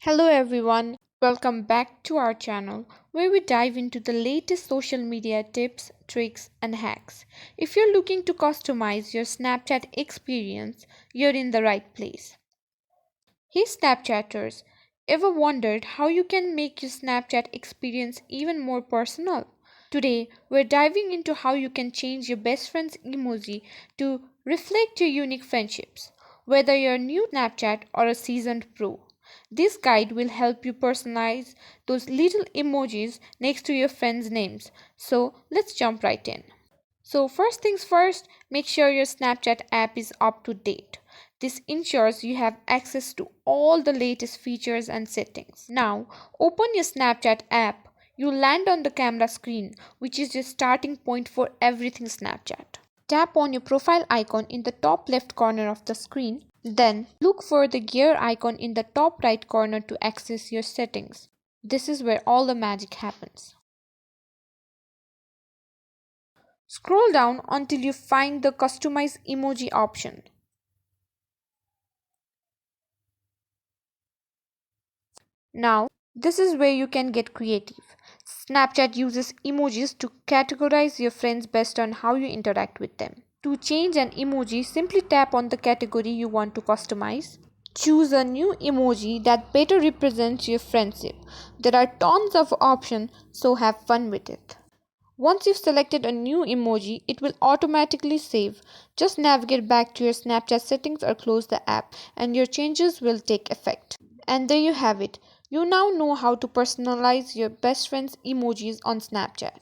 Hello everyone, welcome back to our channel where we dive into the latest social media tips, tricks, and hacks. If you're looking to customize your Snapchat experience, you're in the right place. Hey Snapchatters, ever wondered how you can make your Snapchat experience even more personal? Today, we're diving into how you can change your best friend's emoji to reflect your unique friendships, whether you're new to Snapchat or a seasoned pro. This guide will help you personalize those little emojis next to your friends' names. So, let's jump right in. So, first things first, make sure your Snapchat app is up to date. This ensures you have access to all the latest features and settings. Now, open your Snapchat app. You land on the camera screen, which is your starting point for everything Snapchat. Tap on your profile icon in the top left corner of the screen. Then, look for the gear icon in the top right corner to access your settings. This is where all the magic happens. Scroll down until you find the Customize Emoji option. Now, this is where you can get creative. Snapchat uses emojis to categorize your friends based on how you interact with them. To change an emoji, simply tap on the category you want to customize. Choose a new emoji that better represents your friendship. There are tons of options, so have fun with it. Once you've selected a new emoji, it will automatically save. Just navigate back to your Snapchat settings or close the app, and your changes will take effect. And there you have it. You now know how to personalize your best friend's emojis on Snapchat.